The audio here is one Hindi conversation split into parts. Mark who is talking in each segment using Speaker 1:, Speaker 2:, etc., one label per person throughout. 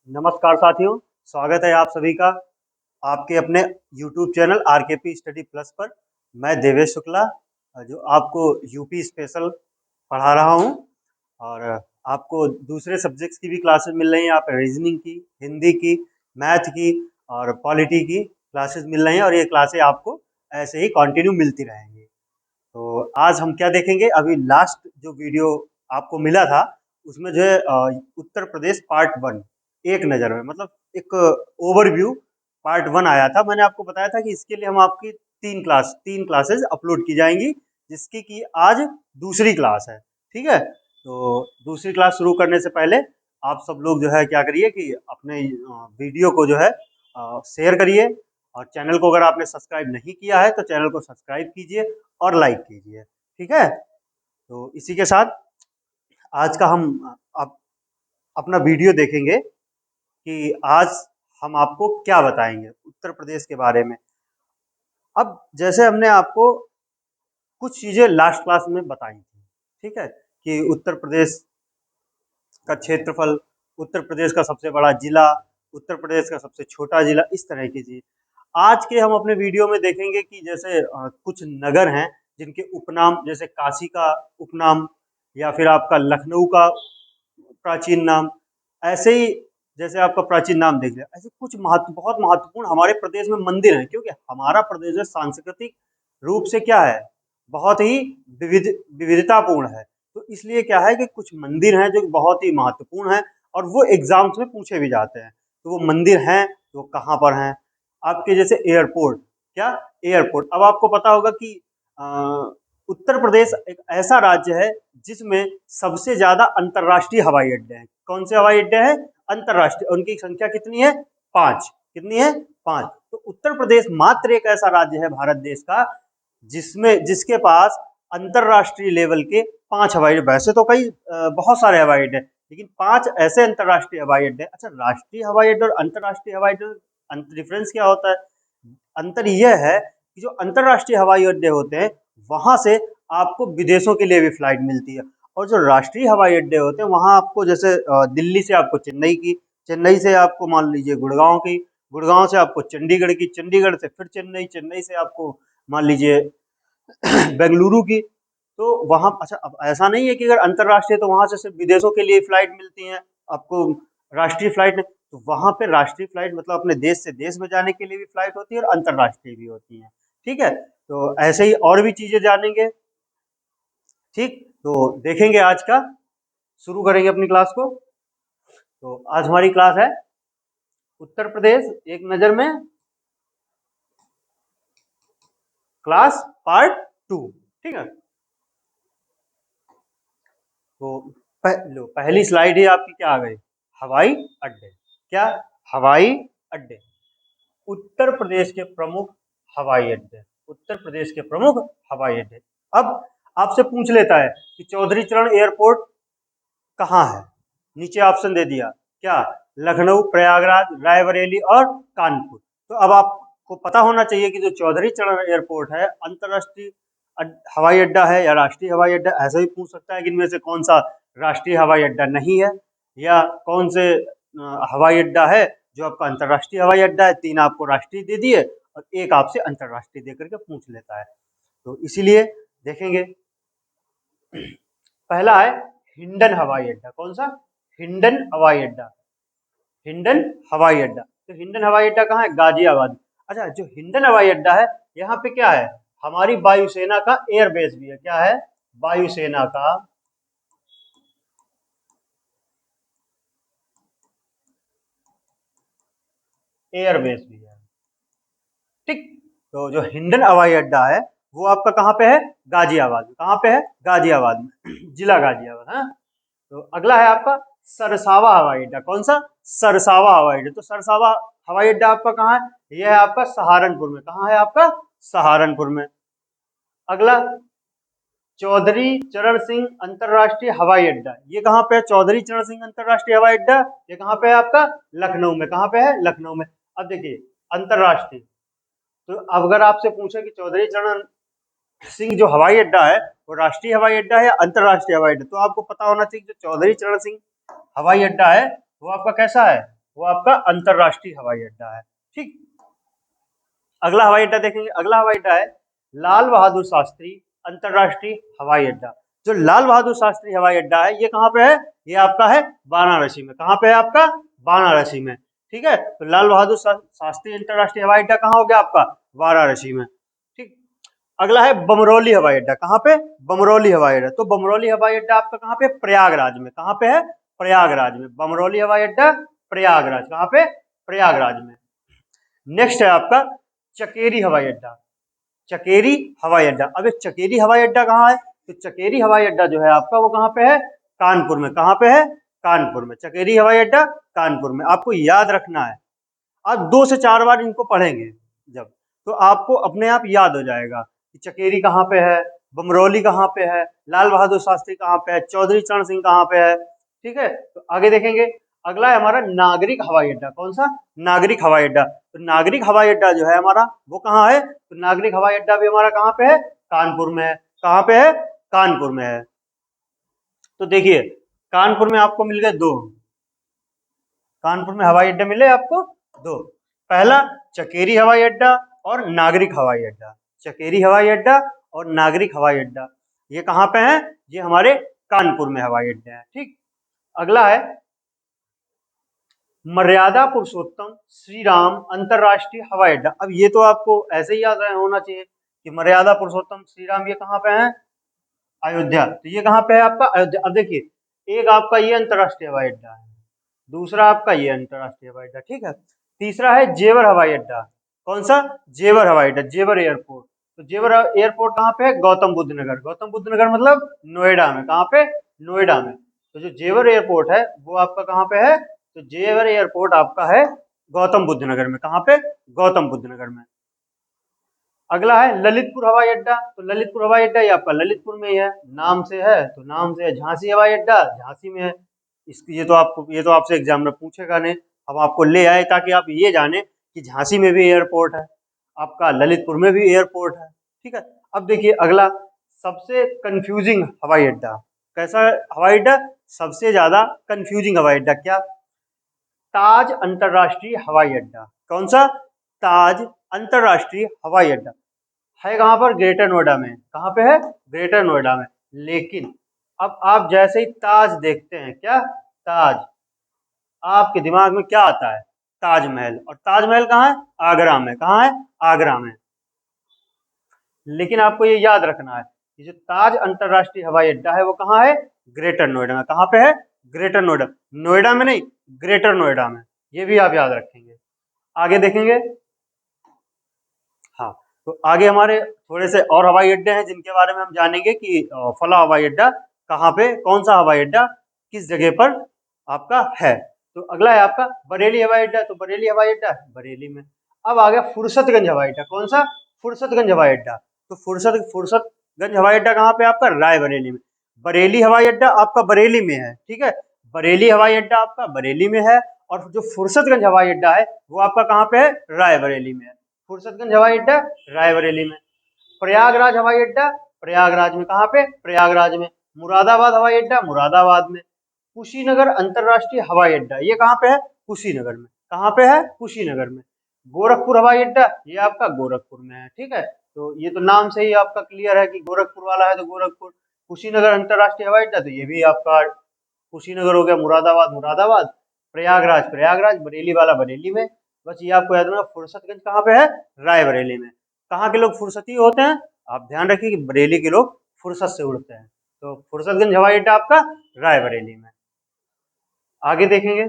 Speaker 1: नमस्कार साथियों, स्वागत है आप सभी का आपके अपने YouTube चैनल आरकेपी स्टडी प्लस पर। मैं देवेश शुक्ला जो आपको यूपी स्पेशल पढ़ा रहा हूं और आपको दूसरे सब्जेक्ट्स की भी क्लासेस मिल रही हैं। आप रीजनिंग की, हिंदी की, मैथ की और पॉलिटी की क्लासेस मिल रही हैं और ये क्लासेस आपको ऐसे ही कंटिन्यू मिलती रहेंगी। तो आज हम क्या देखेंगे, अभी लास्ट जो वीडियो आपको मिला था उसमें जो है उत्तर प्रदेश पार्ट वन एक नज़र में, मतलब एक ओवरव्यू पार्ट वन आया था। मैंने आपको बताया था कि इसके लिए हम आपकी तीन क्लासेस अपलोड की जाएंगी, जिसकी कि आज दूसरी क्लास है। ठीक है, तो दूसरी क्लास शुरू करने से पहले आप सब लोग जो है क्या करिए कि अपने वीडियो को जो है शेयर करिए और चैनल को अगर आपने सब्सक्राइब नहीं किया है तो चैनल को सब्सक्राइब कीजिए और लाइक कीजिए। ठीक है, तो इसी के साथ आज का हम अपना वीडियो देखेंगे कि आज हम आपको क्या बताएंगे उत्तर प्रदेश के बारे में। अब जैसे हमने आपको कुछ चीजें लास्ट क्लास में बताई थी, ठीक है, कि उत्तर प्रदेश का क्षेत्रफल, उत्तर प्रदेश का सबसे बड़ा जिला, उत्तर प्रदेश का सबसे छोटा जिला, इस तरह की चीज आज के हम अपने वीडियो में देखेंगे कि जैसे कुछ नगर हैं जिनके उपनाम, जैसे काशी का उपनाम या फिर आपका लखनऊ का प्राचीन नाम, ऐसे ही जैसे आपका प्राचीन नाम देख लिया, ऐसे कुछ बहुत महत्वपूर्ण हमारे प्रदेश में मंदिर हैं, क्योंकि हमारा प्रदेश जो सांस्कृतिक रूप से क्या है, बहुत ही विविधतापूर्ण है। तो इसलिए क्या है कि कुछ मंदिर हैं जो बहुत ही महत्वपूर्ण हैं और वो एग्जाम्स में पूछे भी जाते हैं। तो वो मंदिर हैं तो कहाँ पर हैं, आपके जैसे एयरपोर्ट, क्या एयरपोर्ट, अब आपको पता होगा कि अ, उत्तर प्रदेश एक ऐसा राज्य है जिसमें सबसे ज्यादा अंतर्राष्ट्रीय हवाई अड्डे हैं। कौन से हवाई अड्डे हैं? अंतर्राष्ट्रीय। उनकी संख्या कितनी है? 5। कितनी है? 5। तो उत्तर प्रदेश मात्र एक ऐसा राज्य है भारत देश का जिसके पास अंतर्राष्ट्रीय लेवल के 5 हवाई अड्डे। वैसे तो कई बहुत सारे हवाई अड्डे, लेकिन 5 ऐसे अंतर्राष्ट्रीय हवाई अड्डे। अच्छा, राष्ट्रीय हवाई अड्डे और अंतर्राष्ट्रीय हवाई अड्डे डिफरेंस क्या होता है? अंतर यह है कि जो अंतर्राष्ट्रीय हवाई अड्डे होते हैं वहां से आपको विदेशों के लिए भी फ्लाइट मिलती है, और जो राष्ट्रीय हवाई अड्डे होते हैं वहां आपको जैसे दिल्ली से आपको चेन्नई की, चेन्नई से आपको मान लीजिए गुड़गांव की, गुड़गांव से आपको चंडीगढ़ की, चंडीगढ़ से फिर चेन्नई, चेन्नई से आपको मान लीजिए बेंगलुरु की। तो वहां अच्छा, अब ऐसा नहीं है कि अगर अंतर्राष्ट्रीय तो वहां से सिर्फ विदेशों के लिए फ्लाइट मिलती हैं आपको, राष्ट्रीय फ्लाइट नहीं। तो वहां पे राष्ट्रीय फ्लाइट मतलब अपने देश से देश में जाने के लिए भी फ्लाइट होती है और अंतर्राष्ट्रीय भी होती है। ठीक है, तो ऐसे ही और भी चीजें जानेंगे। ठीक, तो देखेंगे आज का, शुरू करेंगे अपनी क्लास को। तो आज हमारी क्लास है उत्तर प्रदेश एक नजर में, क्लास पार्ट 2। ठीक है, तो लो पहली स्लाइड ही आपकी क्या आ गई, हवाई अड्डे। क्या? हवाई अड्डे, उत्तर प्रदेश के प्रमुख हवाई अड्डे, उत्तर प्रदेश के प्रमुख हवाई अड्डे। अब आपसे पूछ लेता है कि चौधरी चरण एयरपोर्ट कहाँ है? नीचे ऑप्शन दे दिया, क्या? लखनऊ, प्रयागराज, रायबरेली और कानपुर। तो अब आपको पता होना चाहिए कि जो चौधरी चरण एयरपोर्ट है अंतरराष्ट्रीय हवाई अड्डा है या राष्ट्रीय हवाई अड्डा। ऐसा भी पूछ सकता है कि इनमें से कौन सा राष्ट्रीय हवाई अड्डा नहीं है, या कौन से हवाई अड्डा है जो आपका अंतरराष्ट्रीय हवाई अड्डा है। 3 आपको राष्ट्रीय दे दिए और एक आपसे अंतरराष्ट्रीय दे करके पूछ लेता है। तो इसीलिए देखेंगे, पहला है हिंडन हवाई अड्डा। कौन सा? हिंडन हवाई अड्डा, हिंडन हवाई अड्डा। तो हिंडन हवाई अड्डा कहाँ है? गाजियाबाद। अच्छा, जो हिंडन हवाई अड्डा है यहाँ पे क्या है, हमारी वायुसेना का एयरबेस भी है। क्या है? वायुसेना का एयरबेस भी है। ठीक, तो जो हिंडन हवाई अड्डा है वो आपका कहाँ पे है? गाजियाबाद। कहाँ पे है? गाजियाबाद में, जिला गाजियाबाद। हाँ, तो अगला है आपका सरसावा हवाई अड्डा। कौन सा? सरसावा हवाई अड्डा। तो सरसावा हवाई अड्डा आपका कहाँ है? यह है आपका सहारनपुर में। कहाँ है आपका? सहारनपुर में। अगला चौधरी चरण सिंह अंतरराष्ट्रीय हवाई अड्डा, ये कहाँ पे है? चौधरी चरण सिंह अंतरराष्ट्रीय हवाई अड्डा, ये कहाँ पे है आपका? लखनऊ में। कहाँ पे है? लखनऊ में। अब देखिए अंतरराष्ट्रीय, तो अब अगर आपसे पूछे कि चौधरी चरण सिंह जो हवाई अड्डा है वो राष्ट्रीय हवाई अड्डा है या अंतरराष्ट्रीय हवाई अड्डा, तो आपको पता होना चाहिए जो चौधरी चरण सिंह हवाई अड्डा है वो आपका कैसा है? वो आपका अंतरराष्ट्रीय हवाई अड्डा है। ठीक, अगला हवाई अड्डा देखेंगे। अगला हवाई अड्डा है लाल बहादुर शास्त्री अंतरराष्ट्रीय हवाई अड्डा। जो लाल बहादुर शास्त्री हवाई अड्डा है ये कहाँ पे है? ये आपका है वाराणसी में। कहाँ पे है आपका? वाराणसी में। ठीक है, तो लाल बहादुर शास्त्री अंतरराष्ट्रीय हवाई अड्डा कहाँ हो गया आपका? वाराणसी में। ठीक, अगला है बमरौली हवाई अड्डा। कहाँ पे? बमरौली हवाई अड्डा। तो बमरौली हवाई अड्डा आपका कहाँ पे? प्रयागराज में। कहाँ पे है? प्रयागराज में। बमरौली हवाई अड्डा प्रयागराज। कहाँ पे? प्रयागराज में। नेक्स्ट है आपका चकेरी हवाई अड्डा। चकेरी हवाई अड्डा। अब ये चकेरी हवाई अड्डा कहाँ है? तो चकेरी हवाई अड्डा जो है आपका वो कहाँ पे है? कानपुर में। कहाँ पे है? कानपुर में। चकेरी हवाई अड्डा कानपुर में। आपको याद रखना है, आप 2 से 4 बार इनको पढ़ेंगे जब, तो आपको अपने आप याद हो जाएगा कि चकेरी कहाँ पे है, बमरौली कहाँ पे है, लाल बहादुर शास्त्री कहाँ पे है, चौधरी चरण सिंह कहाँ पे है। ठीक है, तो आगे देखेंगे। अगला है हमारा नागरिक हवाई अड्डा। कौन सा? नागरिक हवाई अड्डा। तो नागरिक हवाई अड्डा जो है हमारा वो कहाँ है? तो नागरिक हवाई अड्डा भी हमारा कहाँ पे है? कानपुर में है। कहाँ पे है? कानपुर में है। तो देखिए कानपुर में आपको मिल गए 2, कानपुर में हवाई अड्डे मिले आपको 2। पहला चकेरी हवाई अड्डा और नागरिक हवाई अड्डा। चकेरी हवाई अड्डा और नागरिक हवाई अड्डा ये कहाँ पे है? ये हमारे कानपुर में हवाई अड्डे हैं। ठीक, अगला है मर्यादा पुरुषोत्तम श्री राम अंतरराष्ट्रीय हवाई अड्डा। अब ये तो आपको ऐसे ही याद होना चाहिए कि मर्यादा पुरुषोत्तम श्री राम ये कहाँ पे है? अयोध्या। तो ये कहाँ पे है आपका? अयोध्या। अब देखिए एक आपका ये अंतरराष्ट्रीय हवाई अड्डा है, दूसरा आपका ये अंतरराष्ट्रीय हवाई अड्डा। ठीक है, तीसरा है जेवर हवाई अड्डा। कौन सा? जेवर हवाई अड्डा, जेवर एयरपोर्ट। तो जेवर एयरपोर्ट कहाँ पे है? गौतम बुद्ध नगर। गौतम बुद्ध नगर मतलब नोएडा में। कहाँ पे? नोएडा में। तो जो जेवर एयरपोर्ट है वो आपका कहाँ पे है? तो जेवर एयरपोर्ट आपका है गौतम बुद्ध नगर में। कहाँ पे? गौतम बुद्ध नगर में। अगला है ललितपुर हवाई अड्डा। तो ललितपुर हवाई अड्डा ये आपका ललितपुर में ही है, नाम से है तो नाम से है। झांसी हवाई अड्डा झांसी में है। इसकी ये तो आपसे एग्जाम में पूछेगा नहीं, हम आपको ले आए ताकि आप ये जाने कि झांसी में भी एयरपोर्ट है, आपका ललितपुर में भी एयरपोर्ट है। ठीक है, अब देखिए अगला सबसे कंफ्यूजिंग हवाई अड्डा। कैसा हवाई अड्डा? सबसे ज्यादा कंफ्यूजिंग हवाई अड्डा क्या? ताज अंतरराष्ट्रीय हवाई अड्डा। कौन सा? ताज अंतरराष्ट्रीय हवाई अड्डा है कहाँ पर? ग्रेटर नोएडा में। कहाँ पे है? ग्रेटर नोएडा में। लेकिन अब आप जैसे ही ताज देखते हैं, क्या ताज, आपके दिमाग में क्या आता है? ताजमहल। और ताजमहल कहाँ है? आगरा में। कहाँ है? आगरा में। लेकिन आपको ये याद रखना है कि जो ताज अंतरराष्ट्रीय हवाई अड्डा है वो कहाँ है? ग्रेटर नोएडा में। कहाँ पे है? ग्रेटर नोएडा। नोएडा में नहीं, ग्रेटर नोएडा में। ये भी आप याद रखेंगे। आगे देखेंगे। हाँ, तो आगे हमारे थोड़े से और हवाई अड्डे हैं जिनके बारे में हम जानेंगे कि फला हवाई अड्डा कहाँ पे, कौन सा हवाई अड्डा किस जगह पर आपका है। तो अगला है आपका बरेली हवाई अड्डा। तो बरेली हवाई अड्डा बरेली में। अब आ गया फुर्सतगंज हवाई अड्डा। कौन सा? फुर्सतगंज हवाई अड्डा। तो फुर्सतगंज हवाई अड्डा कहाँ पे आपका? रायबरेली में। बरेली हवाई अड्डा आपका बरेली में है। ठीक है, बरेली हवाई अड्डा आपका बरेली में है, और जो फुर्सतगंज हवाई अड्डा है वो आपका कहाँ पे है? रायबरेली में है। फुर्सतगंज हवाई अड्डा रायबरेली में। प्रयागराज हवाई अड्डा प्रयागराज में। कहाँ पे? प्रयागराज में। मुरादाबाद हवाई अड्डा मुरादाबाद में। कुशीनगर अंतरराष्ट्रीय हवाई अड्डा ये कहाँ पे है? कुशीनगर में। कहाँ पे है? कुशीनगर में। गोरखपुर हवाई अड्डा ये आपका गोरखपुर में है। ठीक है, तो ये तो नाम से ही आपका क्लियर है कि गोरखपुर वाला है तो गोरखपुर। कुशीनगर अंतरराष्ट्रीय हवाई अड्डा तो ये भी आपका कुशीनगर हो गया। मुरादाबाद मुरादाबाद, प्रयागराज प्रयागराज, बरेली वाला बरेली में। बस ये आपको याद रखना। फुर्सतगंज कहाँ पे है? रायबरेली में। कहाँ के लोग फुर्सती होते हैं? आप ध्यान रखिए कि बरेली के लोग फुर्सत से उड़ते हैं। तो फुर्सतगंज हवाई अड्डा आपका रायबरेली में। आगे देखेंगे।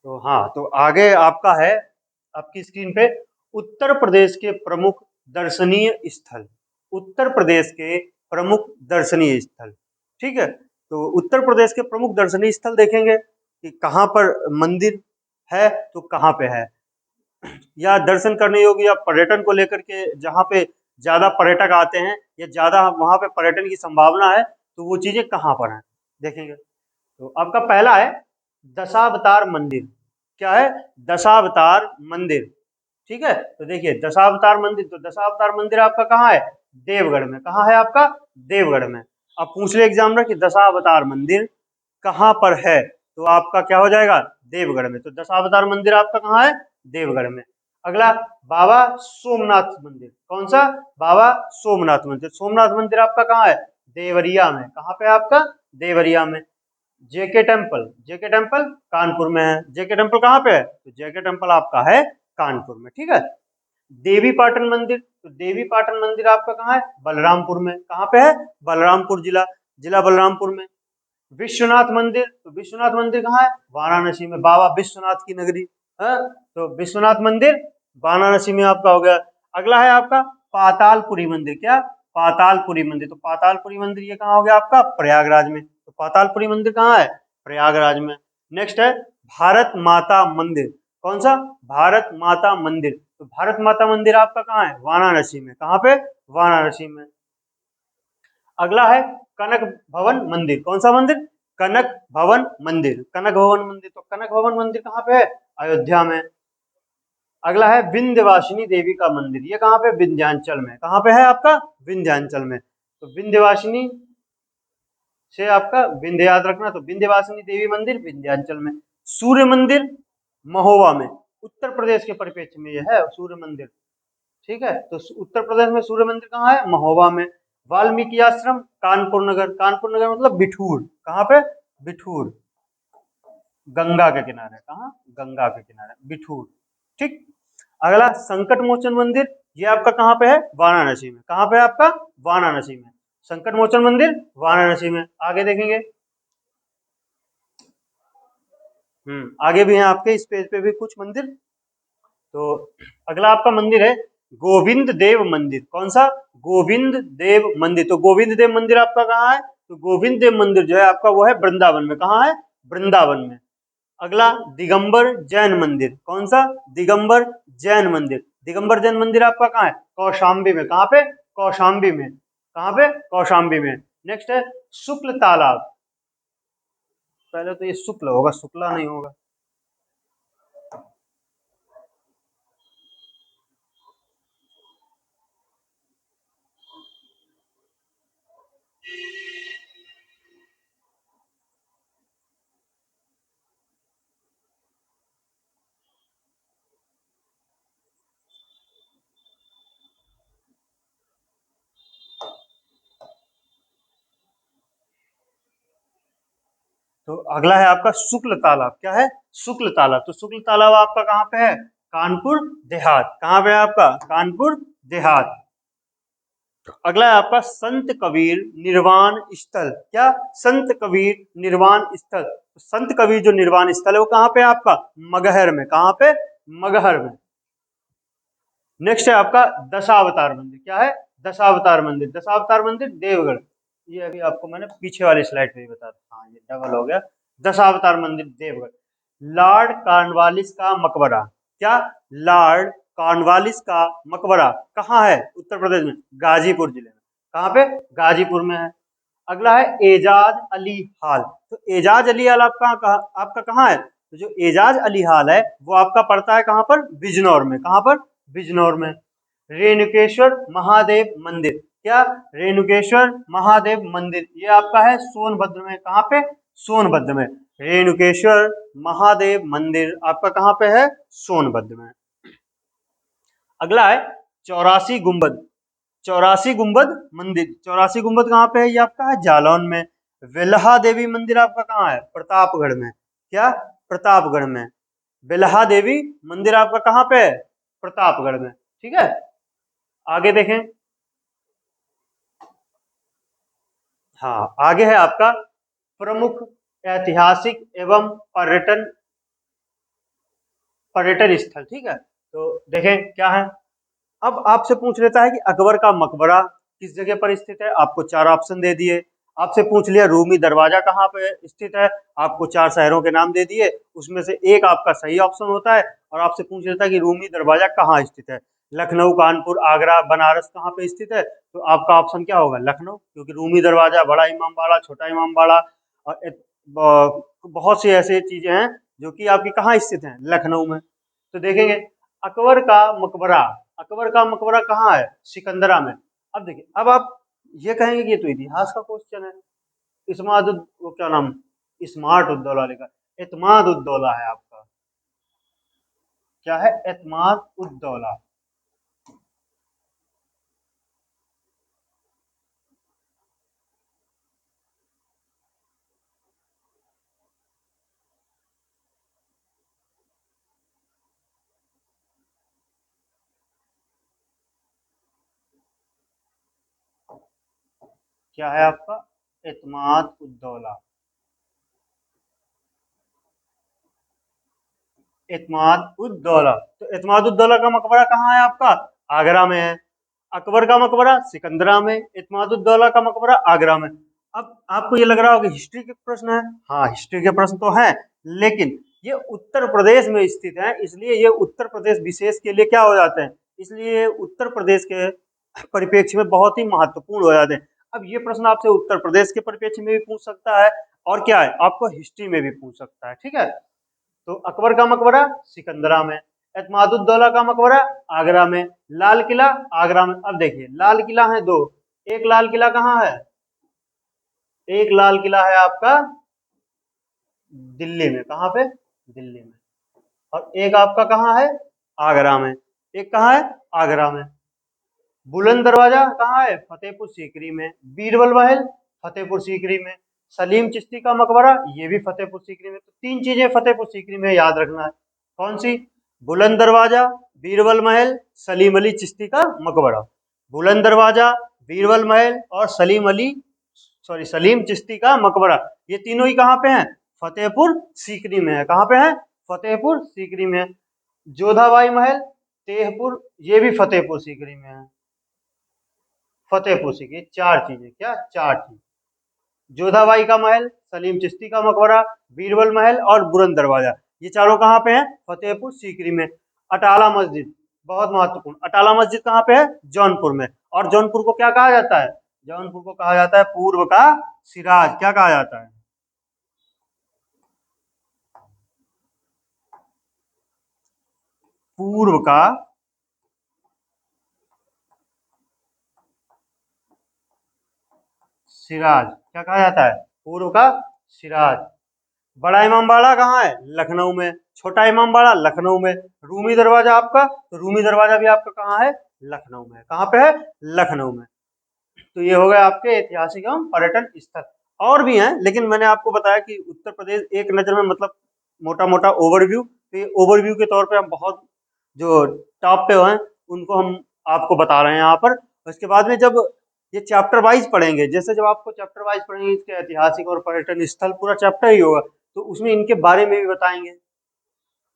Speaker 1: तो हाँ, तो आगे आपका है आपकी स्क्रीन पे उत्तर प्रदेश के प्रमुख दर्शनीय स्थल। उत्तर प्रदेश के प्रमुख दर्शनीय स्थल। ठीक है, तो उत्तर प्रदेश के प्रमुख दर्शनीय स्थल देखेंगे कि कहाँ पर मंदिर है तो कहाँ पे है, या दर्शन करने योग्य या पर्यटन को लेकर के जहाँ पे ज्यादा पर्यटक आते हैं या ज्यादा वहां पे पर्यटन की संभावना है तो वो चीजें कहाँ पर हैं देखेंगे। तो आपका पहला है दशावतार मंदिर। क्या है? दशावतार मंदिर। ठीक है, तो देखिए दशावतार मंदिर, तो दशावतार मंदिर आपका कहाँ है? देवगढ़ में। कहाँ है आपका? देवगढ़ में। अब पूछ ले एग्जाम में कि दशावतार मंदिर कहाँ पर है, तो आपका क्या हो जाएगा, देवगढ़ में। तो दशावतार मंदिर आपका कहाँ है, देवगढ़ में। अगला बाबा सोमनाथ मंदिर, कौन सा, बाबा सोमनाथ मंदिर। सोमनाथ मंदिर आपका कहाँ है, देवरिया में। कहाँ पे आपका, देवरिया में। JK temple, JK temple Kanpur में है। जेके टेम्पल कहाँ पे है, तो जेके टेम्पल आपका है कानपुर में, ठीक है। देवी पाटन मंदिर, तो देवी पाटन मंदिर आपका कहाँ है, बलरामपुर में। कहाँ पे है, बलरामपुर जिला, जिला बलरामपुर में। विश्वनाथ मंदिर, तो विश्वनाथ मंदिर कहाँ है, वाराणसी में, बाबा विश्वनाथ की नगरी है। तो विश्वनाथ मंदिर वाराणसी में आपका हो गया। अगला है आपका पातालपुरी मंदिर, क्या, पातालपुरी मंदिर। तो पातालपुरी मंदिर ये कहाँ हो गया आपका, प्रयागराज में। तो पातालपुरी मंदिर कहाँ है, प्रयागराज में। नेक्स्ट है भारत माता मंदिर, कौन सा, भारत माता मंदिर। तो भारत माता मंदिर आपका कहाँ है, वाराणसी में। कहाँ पे, वाराणसी में। अगला है कनक भवन मंदिर, कौन सा मंदिर, कनक भवन मंदिर। कनक भवन मंदिर, तो कनक भवन मंदिर कहाँ पे है, अयोध्या में। अगला है विंध्यवासिनी देवी का मंदिर, ये कहाँ पे, विंध्याचल में। कहाँ पे है आपका, विंध्याचल में। तो विंध्यवासिनी से आपका विंध्य याद रखना, तो विंध्यवासिनी देवी मंदिर विंध्याचल में। सूर्य मंदिर महोबा में, उत्तर प्रदेश के परिप्रेक्ष्य में यह है सूर्य मंदिर, ठीक है। तो उत्तर प्रदेश में सूर्य मंदिर कहाँ है, महोबा में। वाल्मीकि आश्रम कानपुर नगर, कानपुर नगर मतलब बिठूर, कहाँ पे, बिठूर, गंगा के किनारे। कहाँ, गंगा के किनारे, बिठूर, ठीक। अगला संकट मोचन मंदिर, ये आपका कहाँ पे है, वाराणसी में। कहाँ पे है आपका, वाराणसी में, संकट मोचन मंदिर वाराणसी में। आगे देखेंगे, आगे भी हैं आपके इस पेज पे भी कुछ मंदिर। तो अगला आपका मंदिर है गोविंद देव मंदिर, कौन सा, गोविंद देव मंदिर। तो गोविंद देव मंदिर आपका कहाँ है, तो गोविंद देव मंदिर जो है आपका वो है वृंदावन में। कहाँ है, वृंदावन में। अगला दिगंबर जैन मंदिर, कौन सा, दिगंबर जैन मंदिर। दिगंबर जैन मंदिर आपका कहाँ है, कौशाम्बी में। कहाँ पे, कौशाम्बी में। कहाँ पे, कौशाम्बी में। नेक्स्ट है शुक्ल तालाब, पहले तो ये शुक्ल होगा, शुक्ला नहीं होगा। तो अगला है आपका शुक्ल तालाब, क्या है, शुक्ल तालाब। तो शुक्ल तालाब आपका कहाँ पे है, कानपुर देहात। कहाँ पे है आपका, कानपुर देहात। अगला है आपका संत कबीर निर्वाण स्थल, क्या, संत कबीर निर्वाण स्थल। तो संत कबीर जो निर्वाण स्थल है वो कहाँ पे है आपका, मगहर में। कहाँ पे, मगहर में। नेक्स्ट है आपका दशावतार मंदिर, क्या है, दशावतार मंदिर। दशावतार मंदिर देवगढ़, ये अभी आपको मैंने पीछे वाली स्लाइड पे ही बता दिया, हाँ ये डबल हो गया। दशावतार मंदिर देवगढ़। लॉर्ड कॉर्नवालिस का मकबरा, क्या, लॉर्ड कॉर्नवालिस का मकबरा कहाँ है, उत्तर प्रदेश में, गाजीपुर जिले में। कहाँ पे, गाजीपुर में है। अगला है एजाज अली हाल। तो एजाज अली हाल आपका कहाँ है, तो जो एजाज अली हाल है वो आपका पड़ता है कहाँ पर, बिजनौर में। कहाँ पर, बिजनौर में। रेणुकेश्वर महादेव मंदिर, क्या, रेणुकेश्वर महादेव मंदिर, ये आपका है सोनभद्र में। कहाँ पे, सोनभद्र में। रेणुकेश्वर महादेव मंदिर आपका कहाँ पे है, सोनभद्र में। अगला है चौरासी गुंबद, चौरासी गुंबद मंदिर। चौरासी गुंबद कहाँ पे है, ये आपका है जालौन में। बेल्हा देवी मंदिर आपका कहाँ है, प्रतापगढ़ में, क्या, प्रतापगढ़ में। बेल्हा देवी मंदिर आपका कहाँ पे है, प्रतापगढ़ में, ठीक है। आगे देखें, हाँ आगे है आपका प्रमुख ऐतिहासिक एवं पर्यटन पर्यटन स्थल, ठीक है। तो देखें क्या है, अब आपसे पूछ लेता है कि अकबर का मकबरा किस जगह पर स्थित है, आपको चार ऑप्शन दे दिए। आपसे पूछ लिया रूमी दरवाजा कहाँ पे स्थित है, आपको चार शहरों के नाम दे दिए, उसमें से एक आपका सही ऑप्शन होता है। और आपसे पूछ लेता है कि रूमी दरवाजा कहाँ स्थित है, लखनऊ, कानपुर, आगरा, बनारस कहाँ पे स्थित है, तो आपका ऑप्शन क्या होगा, लखनऊ। क्योंकि रूमी दरवाजा, बड़ा इमाम बाड़ा, छोटा इमाम बाड़ा और बहुत सी ऐसी चीजें हैं जो कि आपकी कहाँ स्थित हैं, लखनऊ में। तो देखेंगे अकबर का मकबरा, अकबर का मकबरा कहाँ है, सिकंदरा में। अब देखिए, अब आप ये कहेंगे कि ये तो इतिहास का क्वेश्चन है, इस्माद वो क्या नाम, स्मार्ट उद्दौला लिखा। एतमाद उद दौला है आपका। क्या है? एतमाद उद दौला। क्या है आपका? एतमाद उद दौला। एतमाद उद दौला। तो एतमाद उद दौला का मकबरा कहाँ है आपका? आगरा में है। अकबर का मकबरा सिकंदरा में, इत्माद उद दौला का मकबरा आगरा में। अब आपको ये लग रहा होगा हिस्ट्री के प्रश्न है। हाँ, हिस्ट्री के प्रश्न तो हैं, लेकिन ये उत्तर प्रदेश में स्थित है, इसलिए ये उत्तर प्रदेश विशेष के लिए क्या हो जाते हैं, इसलिए उत्तर प्रदेश के परिप्रेक्ष्य में बहुत ही महत्वपूर्ण हो जाते हैं। अब ये प्रश्न आपसे उत्तर प्रदेश के परिप्रेक्ष्य में भी पूछ सकता है, और क्या है, आपको हिस्ट्री में भी पूछ सकता है। ठीक है, तो अकबर का मकबरा सिकंदरा में, एतमादुद्दौला का मकबरा आगरा में, लाल किला आगरा में। अब देखिए, लाल किला है दो, एक लाल किला कहाँ है? एक लाल किला है आपका दिल्ली में। कहाँ पे? दिल्ली में। और एक आपका कहाँ है? आगरा में। एक कहाँ है? आगरा में। बुलंद दरवाजा कहाँ है? फतेहपुर सीकरी में। बीरबल महल फतेहपुर सीकरी में। सलीम चिश्ती का मकबरा ये भी फतेहपुर सीकरी में। तो तीन चीजें फतेहपुर सीकरी में याद रखना है। कौन सी? बुलंद दरवाजा, बीरबल महल, सलीम अली चिश्ती का मकबरा। बुलंद दरवाजा, बीरबल महल और सलीम चिश्ती का मकबरा, ये तीनों ही कहाँ पे हैं? फतेहपुर सीकरी में है। कहाँ पे है? फतेहपुर सीकरी में। जोधाबाई महल तेहपुर, ये भी फतेहपुर सीकरी में है। फतेहपुर सीकरी, चार चीजें। क्या? चार चीज। जोधाबाई का महल, सलीम चिश्ती का मकबरा, बीरबल महल और बुलंद दरवाजा, ये चारों कहाँ पे हैं? फतेहपुर सीकरी में। अटाला मस्जिद बहुत महत्वपूर्ण, अटाला मस्जिद कहाँ पे है? जौनपुर में। और जौनपुर को क्या कहा जाता है? जौनपुर को कहा जाता है पूर्व का सिराज। क्या कहा जाता है? पूर्व का सिराज। क्या कहा जाता है? पूर्व का सिराज। बड़ा इमामबाड़ा कहाँ है? लखनऊ में। छोटा इमामबाड़ा लखनऊ में। रूमी दरवाजा आपका, तो रूमी दरवाजा भी आपका कहाँ है? लखनऊ में। कहाँ पे है? लखनऊ में। तो ये हो गए आपके ऐतिहासिक एवं पर्यटन स्थल। और भी हैं, लेकिन मैंने आपको बताया कि उत्तर प्रदेश एक नजर में, मतलब मोटा मोटा ओवरव्यू, तो ये ओवरव्यू के तौर पे हम बहुत जो टॉप पे हैं उनको हम आपको बता रहे हैं यहाँ पर। उसके बाद में जब ये चैप्टर वाइज पढ़ेंगे, जैसे जब आपको चैप्टर वाइज पढ़ेंगे इसके ऐतिहासिक और पर्यटन स्थल, पूरा चैप्टर ही होगा, तो उसमें इनके बारे में भी बताएंगे।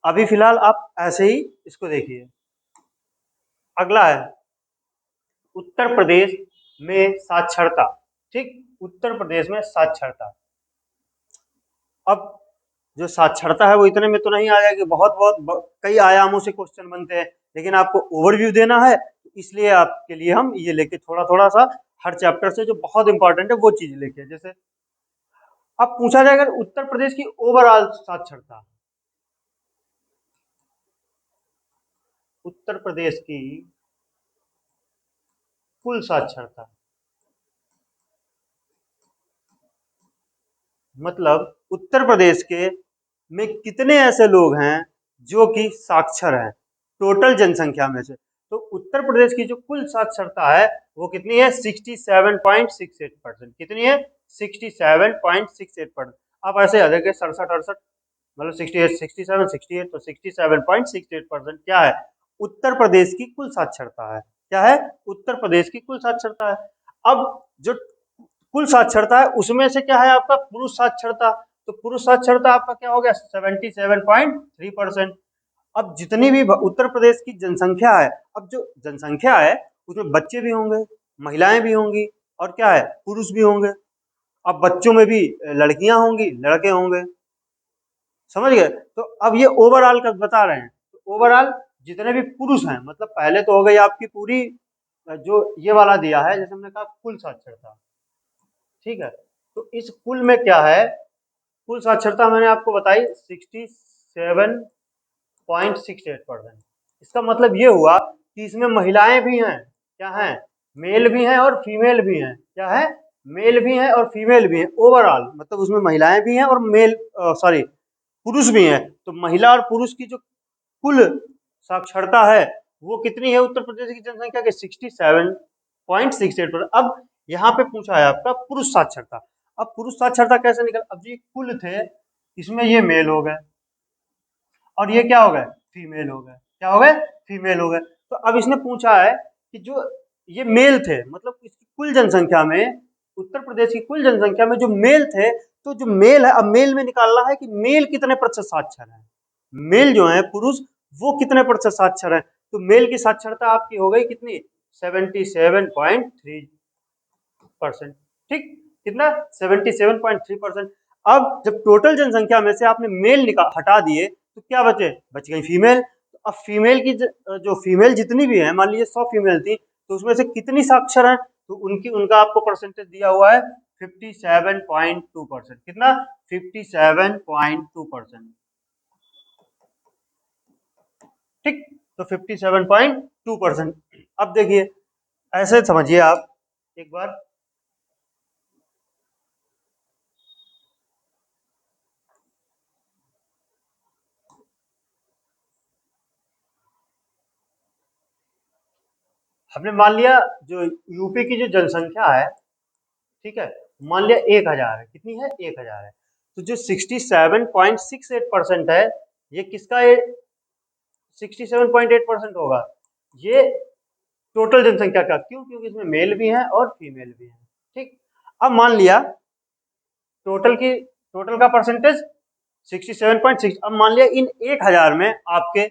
Speaker 1: अभी फिलहाल आप ऐसे ही इसको देखिए। अगला है उत्तर प्रदेश में साक्षरता। ठीक, उत्तर प्रदेश में साक्षरता। अब जो साक्षरता है वो इतने में तो नहीं आ जाएगी, बहुत कई आयामों से क्वेश्चन बनते हैं, लेकिन आपको ओवरव्यू देना है, इसलिए आपके लिए हम ये लेके थोड़ा थोड़ा सा हर चैप्टर से जो बहुत इंपॉर्टेंट है वो चीज लेके। जैसे अब पूछा जाए अगर उत्तर प्रदेश की ओवरऑल साक्षरता, उत्तर प्रदेश की कुल साक्षरता, मतलब उत्तर प्रदेश के में कितने ऐसे लोग हैं जो कि साक्षर हैं टोटल जनसंख्या में से। तो उत्तर प्रदेश की जो कुल साक्षरता है वो कितनी है? 67.68%। कितनी है? 67.68%। आप ऐसे याद रखिए 67 68, मतलब 68 67 68, तो 67.68% क्या है? उत्तर प्रदेश की कुल साक्षरता है। क्या है? उत्तर प्रदेश की कुल साक्षरता है। अब जो कुल साक्षरता है उसमें से क्या है आपका? पुरुष साक्षरता। तो पुरुष साक्षरता आपका क्या हो गया? 77.3%। अब जितनी भी उत्तर प्रदेश की जनसंख्या है, अब जो जनसंख्या है उसमें बच्चे भी होंगे, महिलाएं भी होंगी, और क्या है, पुरुष भी होंगे। अब बच्चों में भी लड़कियां होंगी, लड़के होंगे। समझ गए? तो अब ये ओवरऑल का बता रहे हैं। तो ओवरऑल जितने भी पुरुष हैं, मतलब पहले तो हो गई आपकी पूरी जो ये वाला दिया है, जैसे हमने कहा कुल साक्षरता। ठीक है, तो इस कुल में क्या है? कुल साक्षरता मैंने आपको बताई 67.68%। इसका मतलब ये हुआ कि इसमें महिलाएं भी हैं। क्या हैं? मेल भी हैं और फीमेल भी हैं। क्या है? मेल भी हैं और फीमेल भी हैं। ओवरऑल मतलब उसमें महिलाएं भी हैं और मेल, सॉरी, पुरुष भी हैं, तो महिला और पुरुष की जो कुल साक्षरता है वो कितनी है उत्तर प्रदेश की जनसंख्या के 67.68%। अब यहाँ पे पूछा है आपका पुरुष साक्षरता। अब पुरुष साक्षरता कैसे निकल, अब ये कुल थे, इसमें ये मेल हो गए और ये क्या हो गए, फीमेल हो गए। क्या हो गए, फीमेल हो गए। तो अब इसने पूछा है कि जो ये मेल थे, मतलब इसकी कुल जनसंख्या में, उत्तर प्रदेश की कुल जनसंख्या में जो मेल थे, तो जो मेल है, अब मेल में निकालना है कि मेल कितने प्रतिशत साक्षर है, मेल जो है पुरुष वो कितने प्रतिशत साक्षर है। तो मेल की साक्षरता आपकी हो गई कितनी, 77.3%। ठीक, कितना, 77.3%। अब जब टोटल जनसंख्या में से आपने मेल हटा दिए तो क्या बचे, बच गई फीमेल। तो अब फीमेल की जो फीमेल जितनी भी है, मान लीजिए 100 फीमेल थी, तो उसमें से कितनी साक्षर है, तो उनका आपको परसेंटेज दिया हुआ है 57.2%। कितना, 57.2%। ठीक, तो 57.2%। अब देखिए, ऐसे समझिए आप एक बार, हमने मान लिया जो यूपी की जो जनसंख्या है, ठीक है, मान लिया 1000 है, कितनी है, 1000 है। तो जो 67.68% है, ये किसका 67.8% होगा, ये टोटल जनसंख्या का। क्यों, क्योंकि इसमें मेल भी है और फीमेल भी है। ठीक, अब मान लिया टोटल का परसेंटेज 67.6। अब मान लिया इन 1000 में आपके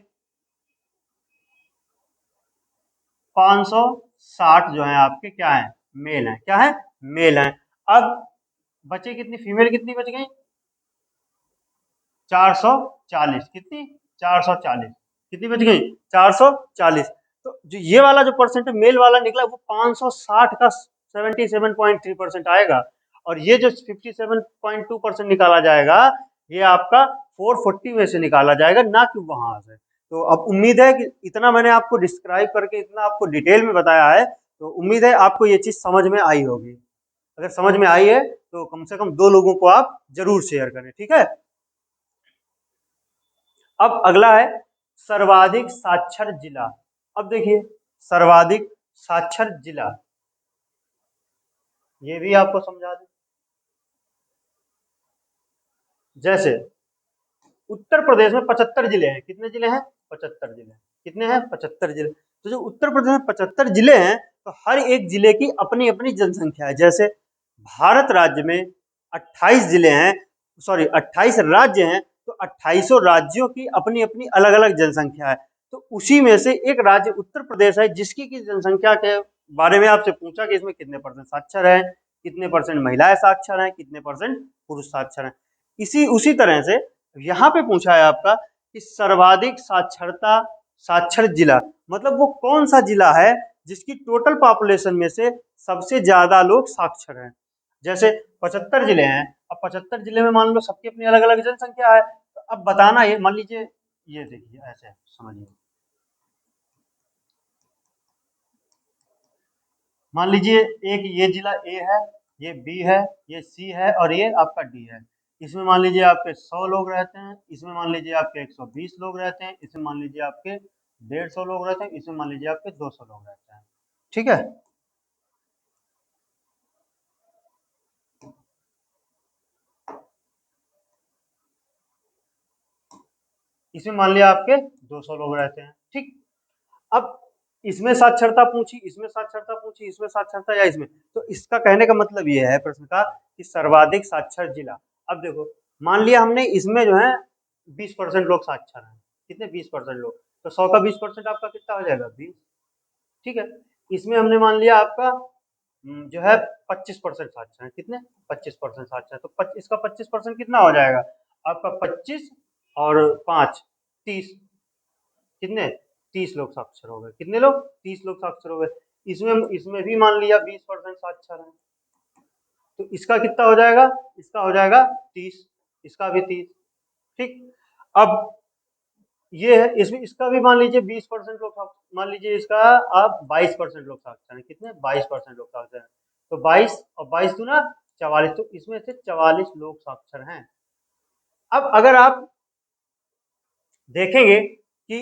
Speaker 1: 560 जो है आपके क्या है, मेल है। क्या है, मेल है। अब बचे कितनी, फीमेल कितनी बच गई, 440। कितनी, 440। कितनी बच गई, 440। तो जो ये वाला जो परसेंट मेल वाला निकला वो 560 का 77.3% आएगा, और ये जो 57.2% निकाला जाएगा, ये आपका 440 में से निकाला जाएगा, ना कि वहां से। तो अब उम्मीद है कि इतना मैंने आपको डिस्क्राइब करके, इतना आपको डिटेल में बताया है, तो उम्मीद है आपको ये चीज समझ में आई होगी। अगर समझ में आई है तो कम से कम 2 लोगों को आप जरूर शेयर करें। ठीक है, अब अगला है सर्वाधिक साक्षर जिला। अब देखिए, सर्वाधिक साक्षर जिला, ये भी आपको समझा दें। जैसे उत्तर प्रदेश में 75 जिले हैं। कितने जिले हैं, 75 जिले। कितने हैं, 75 जिले। तो जो उत्तर प्रदेश में 75 जिले हैं, तो हर एक जिले की अपनी अपनी जनसंख्या है। जैसे भारत राज्य में 28 जिले हैं, सॉरी 28 राज्य हैं, तो 28 राज्यों की अपनी अपनी अलग अलग जनसंख्या है। तो उसी में से एक राज्य उत्तर प्रदेश है, जिसकी की जनसंख्या के बारे में आपसे पूछा कि इसमें कितने परसेंट साक्षर है, कितने परसेंट महिलाएं साक्षर हैं, कितने परसेंट पुरुष साक्षर हैं। इसी उसी तरह से यहाँ पे पूछा है आपका कि सर्वाधिक साक्षर जिला, मतलब वो कौन सा जिला है जिसकी टोटल पॉपुलेशन में से सबसे ज्यादा लोग साक्षर हैं। जैसे 75 जिले हैं, अब 75 जिले में मान लो सबकी अपनी अलग अलग जनसंख्या है, तो अब बताना ये, मान लीजिए ये देखिए, ऐसे समझिए, मान लीजिए एक ये जिला ए है, ये बी है, ये सी है और ये आपका डी है। इसमें मान लीजिए आपके 100 लोग रहते हैं, इसमें मान लीजिए आपके 120 लोग रहते हैं, इसमें मान लीजिए आपके 150 लोग रहते हैं, इसमें मान लीजिए आपके 200 लोग रहते हैं। ठीक है, इसमें मान लिया आपके 200 लोग रहते हैं। ठीक, अब इसमें साक्षरता पूछी, इसमें साक्षरता पूछी, इसमें साक्षरता या इसमें, तो इसका कहने का मतलब ये है प्रश्न का कि सर्वाधिक साक्षर जिला। अब देखो, मान लिया हमने इसमें जो है 20% लोग साक्षर हैं। कितने, 20% लोग, तो 100 का 20% आपका कितना हो जाएगा, 20। ठीक है, इसमें हमने मान लिया आपका जो है 25% साक्षर है। कितने, 25% साक्षर है, तो इसका 25% कितना हो जाएगा आपका, 25 और 5 30। कितने, 30 लोग साक्षर हो गए। कितने लोग, 30 लोग साक्षर हो गए। इसमें इसमें भी मान लिया 20% साक्षर है, तो इसका कितना हो जाएगा, इसका हो जाएगा 30, इसका भी 30। ठीक, अब ये है, इसमें इसका भी मान लीजिए 20% लोग मान लीजिए इसका, आप 22% लोग साक्षर हैं। कितने, 22% लोग साक्षर हैं, तो 22 और 22 दूना 44, तो इसमें से 44 लोग साक्षर हैं। अब अगर आप देखेंगे कि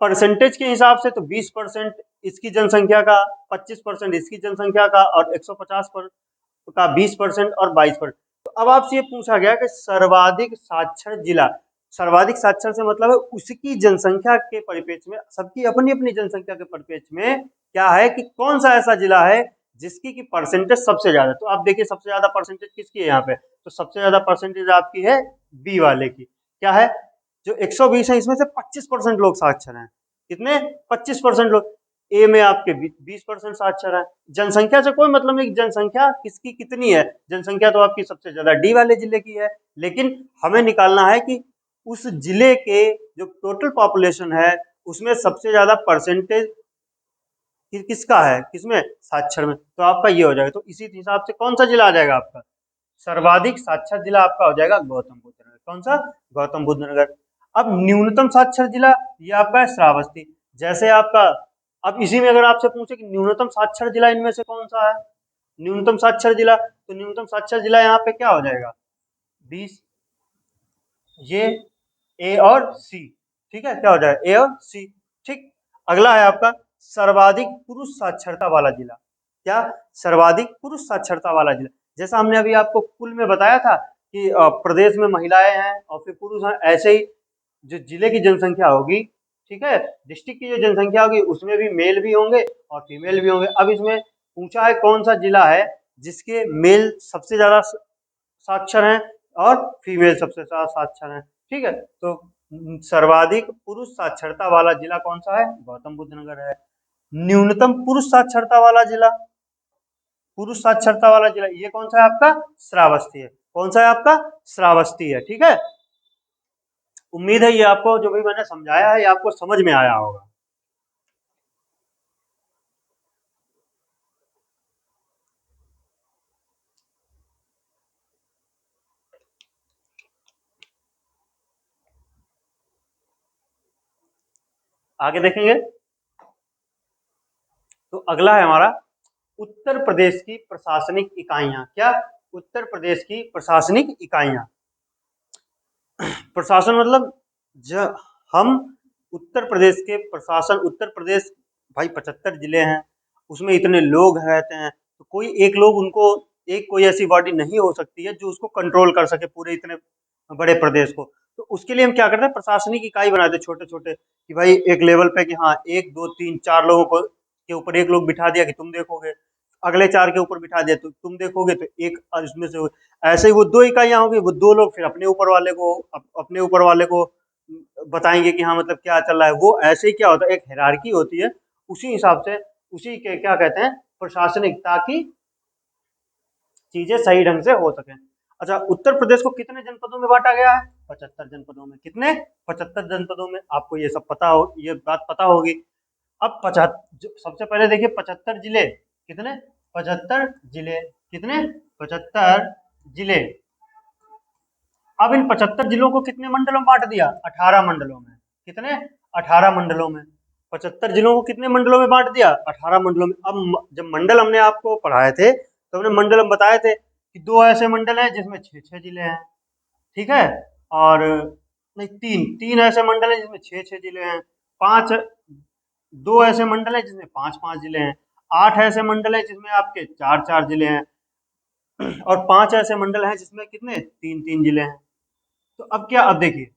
Speaker 1: परसेंटेज के हिसाब से तो 20% इसकी जनसंख्या का, 25% इसकी जनसंख्या का और 150 का 20% और 22%। तो अब आपसे ये पूछा गया कि सर्वाधिक साक्षर जिला, सर्वाधिक साक्षर से मतलब है उसकी जनसंख्या के परिप्रेक्ष्य में, सबकी अपनी अपनी जनसंख्या के परिप्रेक्ष्य में क्या है कि कौन सा ऐसा जिला है जिसकी की परसेंटेज सबसे ज्यादा। तो आप देखिए सबसे ज्यादा परसेंटेज किसकी है यहाँ पे, तो सबसे ज्यादा परसेंटेज आपकी है बी वाले की। क्या है, जो 120 है इसमें से 25% लोग साक्षर हैं। कितने, 25% लोग। ए में आपके 20% साक्षर है। जनसंख्या से कोई मतलब नहीं, जनसंख्या किसकी कितनी है, जनसंख्या तो आपकी सबसे ज्यादा डी वाले जिले की है, लेकिन हमें निकालना है कि उस जिले के जो टोटल पॉपुलेशन है उसमें सबसे ज्यादा परसेंटेज किसका है, किसमें, साक्षर में। तो आपका ये हो जाएगा। तो इसी हिसाब से कौन सा जिला आ जाएगा आपका, सर्वाधिक साक्षर जिला आपका हो जाएगा गौतम बुद्ध नगर। कौन सा, गौतम बुद्ध नगर। अब न्यूनतम साक्षर जिला ये आपका है श्रावस्ती। जैसे आपका, अब इसी में अगर आपसे पूछे कि न्यूनतम साक्षर जिला इनमें से कौन सा है, न्यूनतम साक्षर जिला, तो न्यूनतम साक्षर जिला यहाँ पे क्या हो जाएगा, 20, ये ए और सी। ठीक है, क्या हो जाएगा, ए और सी। ठीक। अगला है आपका सर्वाधिक पुरुष साक्षरता वाला जिला। क्या, सर्वाधिक पुरुष साक्षरता वाला जिला। जैसा हमने अभी आपको कुल में बताया था कि प्रदेश में महिलाएं हैं और फिर पुरुष हैं, ऐसे ही जो जिले की जनसंख्या होगी, ठीक है, डिस्ट्रिक्ट की जो जनसंख्या होगी उसमें भी मेल भी होंगे और फीमेल भी होंगे। अब इसमें पूछा है कौन सा जिला है जिसके मेल सबसे ज्यादा साक्षर हैं और फीमेल सबसे ज्यादा साक्षर हैं। ठीक है, तो सर्वाधिक पुरुष साक्षरता वाला जिला कौन सा है, गौतम बुद्ध नगर है। न्यूनतम पुरुष साक्षरता वाला जिला, पुरुष साक्षरता वाला जिला ये कौन सा है आपका, श्रावस्ती है। कौन सा है आपका, श्रावस्ती है। ठीक है, उम्मीद है ये आपको जो भी मैंने समझाया है ये आपको समझ में आया होगा। आगे देखेंगे तो अगला है हमारा उत्तर प्रदेश की प्रशासनिक इकाइयां। क्या, उत्तर प्रदेश की प्रशासनिक इकाइयां। प्रशासन मतलब जब हम उत्तर प्रदेश के प्रशासन, उत्तर प्रदेश भाई 75 जिले हैं, उसमें इतने लोग रहते हैं, तो कोई एक लोग उनको, एक कोई ऐसी बॉडी नहीं हो सकती है जो उसको कंट्रोल कर सके पूरे इतने बड़े प्रदेश को। तो उसके लिए हम क्या करते हैं, प्रशासनिक इकाई बनाते हैं छोटे छोटे, कि भाई एक लेवल पे कि हाँ एक दो तीन चार लोगों को के ऊपर एक लोग बिठा दिया कि तुम देखोगे, अगले चार के ऊपर बिठा दिया तो तुम देखोगे, तो एक इसमें से ऐसे ही वो दो इकाइयां होंगी, वो दो लोग फिर अपने ऊपर वाले को, अपने ऊपर वाले को बताएंगे कि हाँ मतलब क्या चल रहा है। वो ऐसे ही क्या होता है, एक हायरार्की होती है, उसी हिसाब से उसी के क्या कहते हैं, प्रशासनिक, ताकि चीजें सही ढंग से हो सके। अच्छा, उत्तर प्रदेश को कितने जनपदों में बांटा गया है, 75 जनपदों में। कितने, 75 जनपदों में। आपको ये सब पता हो, ये बात पता होगी। अब 75, सबसे पहले देखिए 75 जिले, कितने, 75 जिले, कितने, 75 जिले। अब इन 75 जिलों को कितने मंडलों में बांट दिया, 18 मंडलों में। कितने, 18 मंडलों में। 75 जिलों को कितने मंडलों में बांट दिया, 18 मंडलों में। अब जब मंडल हमने आपको पढ़ाए थे तो हमने मंडल हम बताए थे कि दो ऐसे मंडल हैं जिसमें छह छह जिले हैं। ठीक है, और नहीं, तीन तीन ऐसे मंडल हैं जिसमें छह छह जिले हैं। पांच, दो ऐसे मंडल हैं जिसमें पांच पांच जिले हैं। आठ ऐसे मंडल हैं जिसमें आपके चार चार जिले हैं। और पांच ऐसे मंडल हैं जिसमें कितने, तीन तीन जिले हैं। तो अब क्या, अब देखिए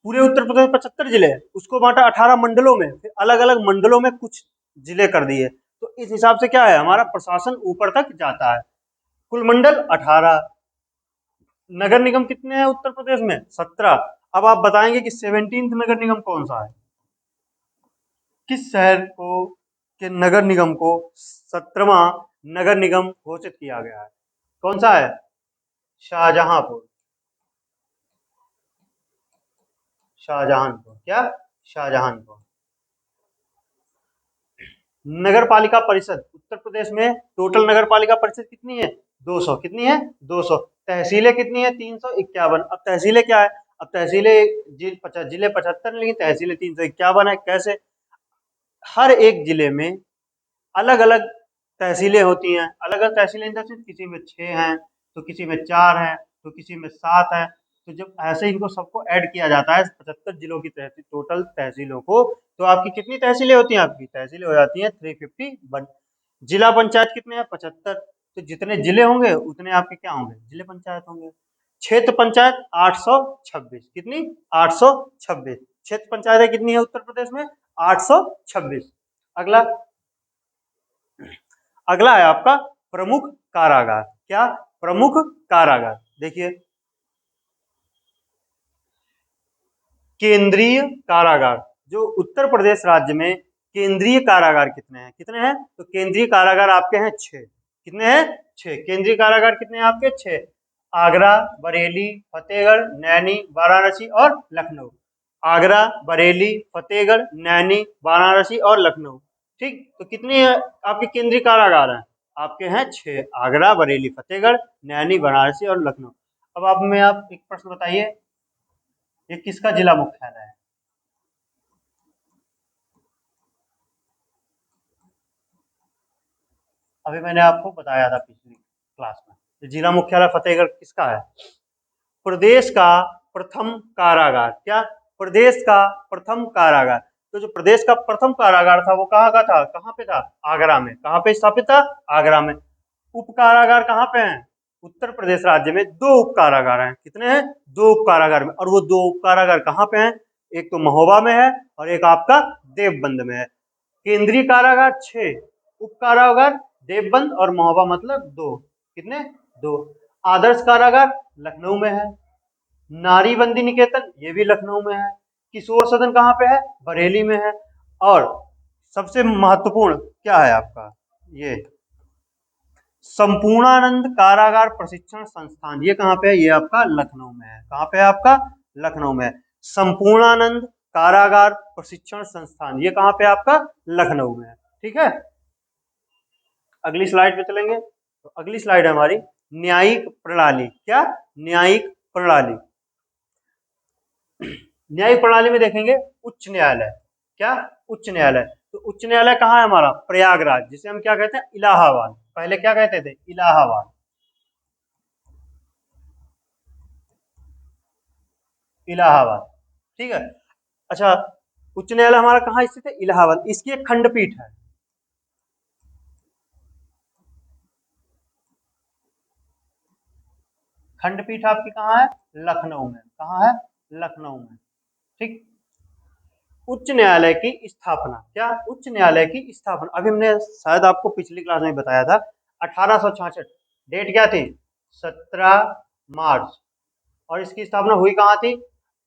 Speaker 1: पूरे उत्तर प्रदेश में 75 जिले हैं, उसको बांटा 18 मंडलों में, फिर अलग अलग मंडलों में कुछ जिले कर दिए। तो इस हिसाब से क्या है, हमारा प्रशासन ऊपर तक जाता है। कुल मंडल 18, नगर निगम कितने हैं उत्तर प्रदेश में, 17। अब आप बताएंगे कि 17th नगर निगम कौन सा है, किस शहर को के नगर निगम को 17वां नगर निगम घोषित किया गया है, कौन सा है, शाहजहांपुर। शाहजहांपुर, क्या, शाहजहांपुर। नगर पालिका परिषद उत्तर प्रदेश में टोटल नगर पालिका परिषद कितनी है, 200। कितनी है, 200। तहसीलें कितनी है, 351। अब तहसीलें क्या है, अब तहसीलें जिले 75 लेकिन तहसीलें 351 है। कैसे, हर एक जिले में अलग अलग तहसीलें होती हैं। अलग अलग तहसीलें, जैसे किसी में 6 हैं तो किसी में 4 हैं तो किसी में 7 है। तो जब ऐसे इनको सबको ऐड किया जाता है 75 जिलों की तहसील, टोटल तहसीलों को, तो आपकी कितनी तहसीलें होती हैं? आपकी तहसीलें हो जाती हैं 351। जिला पंचायत कितने हैं? 75। तो जितने जिले होंगे उतने आपके क्या होंगे? जिले पंचायत होंगे। क्षेत्र पंचायत 826। कितनी? 826 क्षेत्र पंचायत कितनी है उत्तर प्रदेश में? 826। अगला, अगला है आपका प्रमुख कारागार। क्या? प्रमुख कारागार। देखिए, केंद्रीय कारागार, जो उत्तर प्रदेश राज्य में केंद्रीय कारागार कितने हैं? कितने हैं? तो केंद्रीय कारागार आपके हैं 6। कितने हैं? 6 केंद्रीय कारागार। कितने हैं आपके? 6। आगरा, बरेली, फतेहगढ़, नैनी, वाराणसी और लखनऊ। आगरा, बरेली, फतेहगढ़, नैनी, वाराणसी और लखनऊ। ठीक, तो कितने आपके केंद्रीय कारागार हैं? आपके हैं 6। आगरा, बरेली, फतेहगढ़, नैनी, वाराणसी और लखनऊ। अब आप एक प्रश्न बताइए, ये किसका जिला मुख्यालय है? अभी मैंने आपको बताया था पिछली क्लास में, ये जिला मुख्यालय फतेहगढ़ किसका है? प्रदेश का प्रथम कारागार। क्या? प्रदेश का प्रथम कारागार। तो जो प्रदेश का प्रथम कारागार था वो कहाँ का था? कहाँ पे था? आगरा में। कहाँ पे स्थापित था? आगरा में। उप कारागार कहाँ पे हैं? उत्तर प्रदेश राज्य में 2 उप कारागार हैं। कितने हैं? 2 उप कारागार में। और वो 2 उप कारागार कहाँ पे हैं? एक तो महोबा में है और एक आपका देवबंद में है। केंद्रीय कारागार 6, उप कारागार देवबंद और महोबा मतलब 2। कितने? 2। आदर्श कारागार लखनऊ में है। नारी बंदी निकेतन ये भी लखनऊ में है। किशोर सदन कहाँ पे है? बरेली में है। और सबसे महत्वपूर्ण क्या है आपका? ये संपूर्णानंद कारागार प्रशिक्षण संस्थान, ये कहाँ पे है? ये आपका लखनऊ में है। कहाँ पे है आपका? लखनऊ में। संपूर्णानंद कारागार प्रशिक्षण संस्थान ये कहाँ पे आपका? लखनऊ में है। ठीक है, अगली स्लाइड पे चलेंगे। तो अगली स्लाइड है हमारी न्यायिक प्रणाली। क्या? न्यायिक प्रणाली। न्यायिक प्रणाली में देखेंगे उच्च न्यायालय। क्या? उच्च न्यायालय। तो उच्च न्यायालय कहाँ है हमारा? प्रयागराज, जिसे हम क्या कहते हैं? इलाहाबाद। पहले क्या कहते थे? इलाहाबाद। इलाहाबाद। ठीक है, अच्छा, उच्च न्यायालय हमारा कहाँ स्थित है? इलाहाबाद। इसकी एक खंडपीठ है। खंडपीठ आपकी कहाँ है? लखनऊ में। कहाँ है? लखनऊ में। ठीक, उच्च न्यायालय की स्थापना। क्या? उच्च न्यायालय की स्थापना अभी हमने शायद आपको पिछली क्लास में बताया था। 1866 डेट क्या थी? 17 मार्च। और इसकी स्थापना हुई कहाँ थी?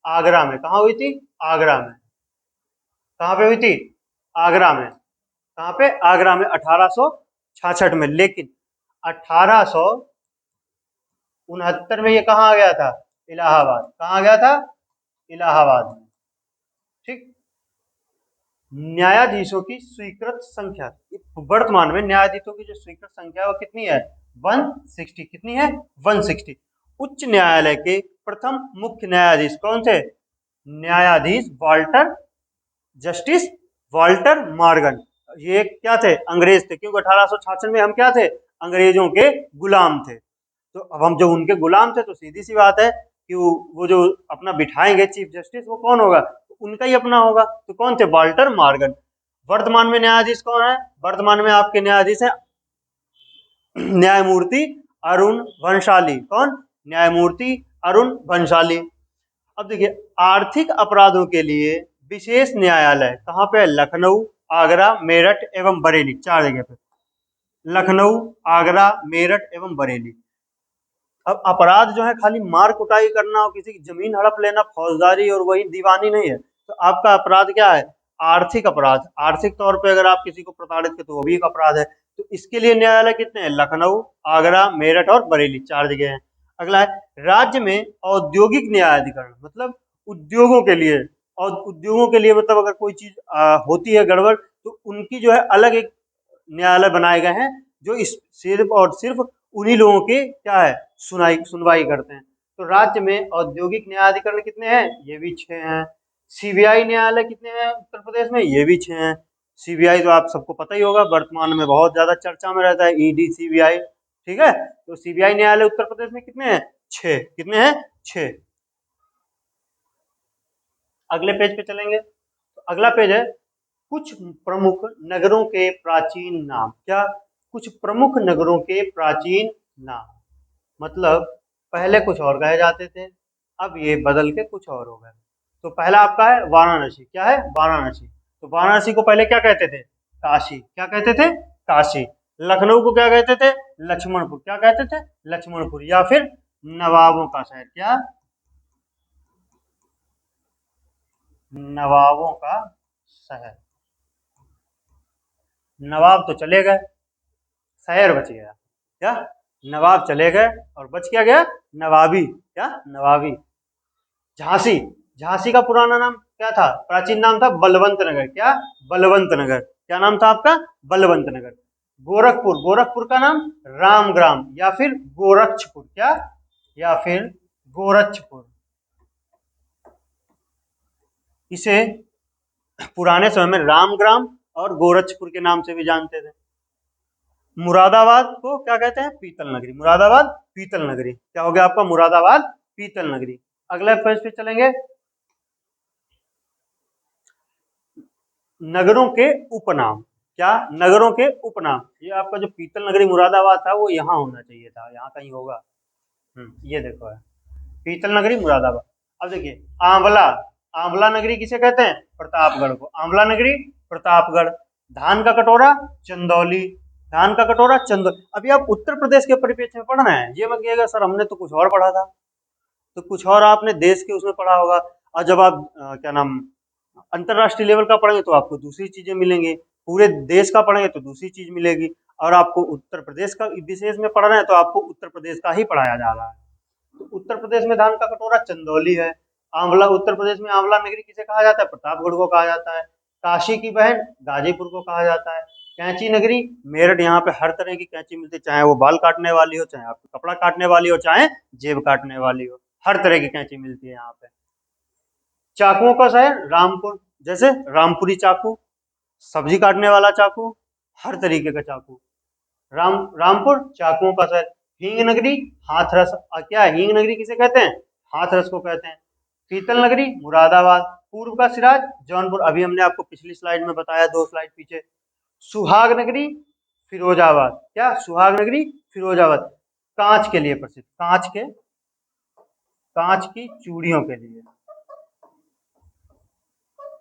Speaker 1: आगरा में। कहाँ हुई थी? आगरा में। कहाँ पे हुई थी? आगरा में। कहाँ पे? आगरा में 1866 में। लेकिन 1869 में ये कहाँ आ गया था? इलाहाबाद। कहाँ आ गया था? इलाहाबाद में। ठीक, न्यायाधीशों की स्वीकृत संख्या, वर्तमान में न्यायाधीशों की जो स्वीकृत संख्या है वो कितनी है? 160। कितनी है? 160। उच्च न्यायालय के प्रथम मुख्य न्यायाधीश कौन थे? न्यायाधीश वाल्टर, जस्टिस वाल्टर मॉर्गन। ये क्या थे? अंग्रेज थे, क्योंकि 1866 में हम क्या थे? अंग्रेजों के गुलाम थे। तो अब हम जब उनके गुलाम थे तो सीधी सी बात है कि वो जो अपना बिठाएंगे चीफ जस्टिस वो कौन होगा? तो उनका ही अपना होगा। तो कौन थे? Walter Morgan. वर्तमान में न्यायाधीश कौन है? वर्तमान में आपके न्यायाधीश है न्यायमूर्ति अरुण भंसाली। कौन? न्यायमूर्ति अरुण भंसाली। अब देखिए, आर्थिक अपराधों के लिए विशेष न्यायालय कहाँ पे है? लखनऊ, आगरा, मेरठ एवं बरेली। 4 जगह पे। लखनऊ, आगरा, मेरठ एवं बरेली। अब अपराध जो है खाली मार कुटाई करना और किसी की जमीन हड़प लेना, फौजदारी और वही दीवानी नहीं है। तो आपका अपराध क्या है? आर्थिक अपराध। आर्थिक तौर पे अगर आप किसी को प्रताड़ित करते तो वो भी एक अपराध है। तो इसके लिए न्यायालय कितने हैं? लखनऊ, आगरा, मेरठ और बरेली। 4 जगह हैं। अगला है राज्य में औद्योगिक न्यायाधिकरण, मतलब उद्योगों के लिए। और उद्योगों के लिए मतलब अगर कोई चीज होती है गड़बड़ तो उनकी जो है अलग एक न्यायालय बनाए गए हैं, जो इस सिर्फ और सिर्फ उन्हीं लोगों की क्या है? सुनवाई करते हैं। तो राज्य में औद्योगिक न्यायाधिकरण कितने हैं? ये भी 6 हैं। सीबीआई न्यायालय कितने हैं उत्तर प्रदेश में? ये भी 6 हैं। सीबीआई तो आप सबको पता ही होगा, वर्तमान में बहुत ज्यादा चर्चा में रहता है, ईडी, सीबीआई। ठीक है, तो सीबीआई न्यायालय उत्तर प्रदेश में कितने हैं? 6। कितने हैं? 6। अगले पेज पे चलेंगे तो अगला पेज है कुछ प्रमुख नगरों के प्राचीन नाम। क्या? कुछ प्रमुख नगरों के प्राचीन नाम, मतलब पहले कुछ और कहे जाते थे, अब ये बदल के कुछ और हो गए। तो पहला आपका है वाराणसी। क्या है? वाराणसी। तो वाराणसी को पहले क्या कहते थे? काशी। क्या कहते थे? काशी। लखनऊ को क्या कहते थे? लक्ष्मणपुर। क्या कहते थे? लक्ष्मणपुर। या फिर नवाबों का शहर। क्या? नवाबों का शहर। नवाब तो चले गए, शहर बच गया। क्या? नवाब चले गए और बच क्या गया? नवाबी। क्या? नवाबी। झांसी। झांसी का पुराना नाम क्या था? प्राचीन नाम था बलवंत नगर। क्या? बलवंत नगर। क्या नाम था आपका? बलवंत नगर। गोरखपुर। गोरखपुर का नाम रामग्राम या फिर गोरक्षपुर। क्या? या फिर गोरक्षपुर। इसे पुराने समय में रामग्राम और गोरक्षपुर के नाम से भी जानते थे। मुरादाबाद को क्या कहते हैं? पीतल नगरी। मुरादाबाद पीतल नगरी। क्या हो गया आपका? मुरादाबाद पीतल नगरी। अगले पेज पे चलेंगे, नगरों के उपनाम। क्या? नगरों के उपनाम। ये आपका जो पीतल नगरी मुरादाबाद था वो यहाँ होना चाहिए था, यहाँ कहीं होगा। ये देखो है पीतल नगरी मुरादाबाद। अब देखिए आंवला। आंवला नगरी किसे कहते हैं? प्रतापगढ़ को। आंवला नगरी प्रतापगढ़। धान का कटोरा चंदौली। धान का कटोरा चंदौली। अभी आप उत्तर प्रदेश के परिप्रेक्ष्य में पढ़ना है, ये मत कहिएगा सर हमने तो कुछ और पढ़ा था। तो कुछ और आपने देश के उसमें पढ़ा होगा, और जब आप क्या नाम अंतरराष्ट्रीय लेवल का पढ़ेंगे तो आपको दूसरी चीजें मिलेंगी, पूरे देश का पढ़ेंगे तो दूसरी चीज मिलेगी, और आपको उत्तर प्रदेश का विशेष में पढ़ना है तो आपको उत्तर प्रदेश का ही पढ़ाया जा रहा है। तो उत्तर प्रदेश में धान का कटोरा चंदौली है। आंवला, उत्तर प्रदेश में आंवला नगरी किसे कहा जाता है? प्रतापगढ़ को कहा जाता है। काशी की बहन गाजीपुर को कहा जाता है। कैंची नगरी मेरठ। यहाँ पे हर तरह की कैंची मिलती है, चाहे वो बाल काटने वाली हो, चाहे आपको कपड़ा काटने वाली हो, चाहे जेब काटने वाली हो, हर तरह की कैंची मिलती है यहाँ पे। चाकुओं का शहर रामपुर, जैसे रामपुरी चाकू, सब्जी काटने वाला चाकू, हर तरीके का चाकू। रामपुर चाकुओं का शहर। हींग नगरी हाथरस। क्या हींग नगरी किसे कहते हैं? हाथरस को कहते हैं। पीतल नगरी मुरादाबाद। पूर्व का सिराज जौनपुर, अभी हमने आपको पिछली स्लाइड में बताया, 2 स्लाइड पीछे। सुहाग नगरी फिरोजाबाद। क्या? सुहाग नगरी फिरोजाबाद। कांच के लिए प्रसिद्ध, कांच की चूड़ियों के लिए,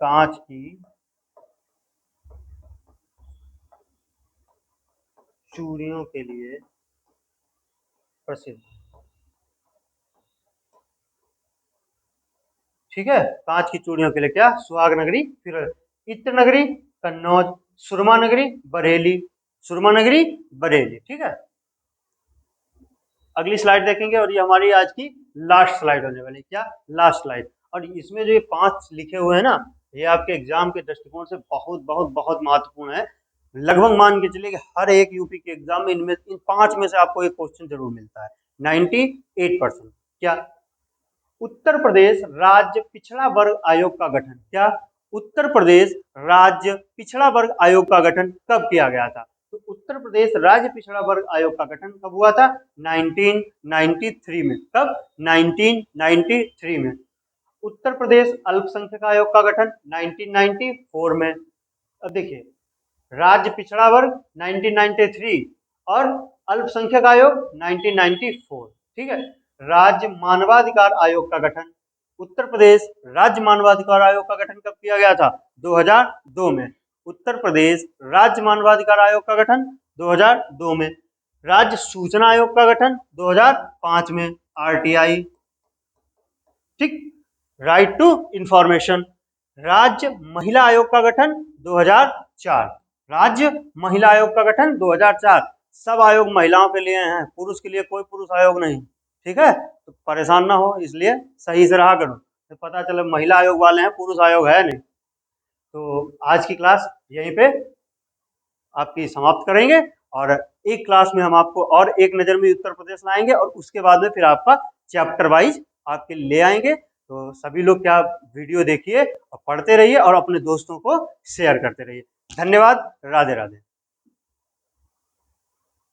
Speaker 1: कांच की चूड़ियों के लिए प्रसिद्ध। ठीक है, कांच की चूड़ियों के लिए क्या? सुहाग नगरी। फिर इत्र नगरी कन्नौज। सुरमा नगरी बरेली। सुरमा नगरी बरेली। ठीक है, अगली स्लाइड देखेंगे और ये हमारी आज की लास्ट स्लाइड होने वाली। क्या? Last slide. और इसमें जो ये 5 लिखे हुए हैं ना, ये आपके एग्जाम के दृष्टिकोण से बहुत बहुत बहुत महत्वपूर्ण है। लगभग मान के चलिए कि हर एक यूपी के एग्जाम में इनमें इन 5 में से आपको एक क्वेश्चन जरूर मिलता है, 98%। क्या? उत्तर प्रदेश राज्य पिछड़ा वर्ग आयोग का गठन। क्या? उत्तर प्रदेश राज्य पिछड़ा वर्ग आयोग का गठन कब किया गया था? तो उत्तर प्रदेश राज्य पिछड़ा वर्ग आयोग का गठन कब हुआ था? 1993 में। कब? 1993 में। उत्तर प्रदेश अल्पसंख्यक आयोग का गठन 1994 में। अब देखिए राज्य पिछड़ा वर्ग 1993 और अल्पसंख्यक आयोग 1994। ठीक है, राज्य मानवाधिकार आयोग का गठन, उत्तर प्रदेश राज्य मानवाधिकार आयोग का गठन कब किया गया था? 2002 में। उत्तर प्रदेश राज्य मानवाधिकार आयोग का गठन 2002 में। राज्य सूचना आयोग का गठन 2005 में, आरटीआई। ठीक, राइट टू इंफॉर्मेशन। राज्य महिला आयोग का गठन 2004। राज्य महिला आयोग का गठन 2004। सब आयोग महिलाओं के लिए हैं, पुरुष के लिए कोई पुरुष आयोग नहीं। ठीक है, तो परेशान ना हो, इसलिए सही से रहा करो, तो पता चले महिला आयोग वाले हैं, पुरुष आयोग है नहीं। तो आज की क्लास यहीं पे आपकी समाप्त करेंगे, और एक क्लास में हम आपको और एक नज़र में उत्तर प्रदेश लाएंगे, और उसके बाद में फिर आपका चैप्टर वाइज आपके ले आएंगे। तो सभी लोग क्या वीडियो देखिए और पढ़ते रहिए और अपने दोस्तों को शेयर करते रहिए। धन्यवाद। राधे राधे।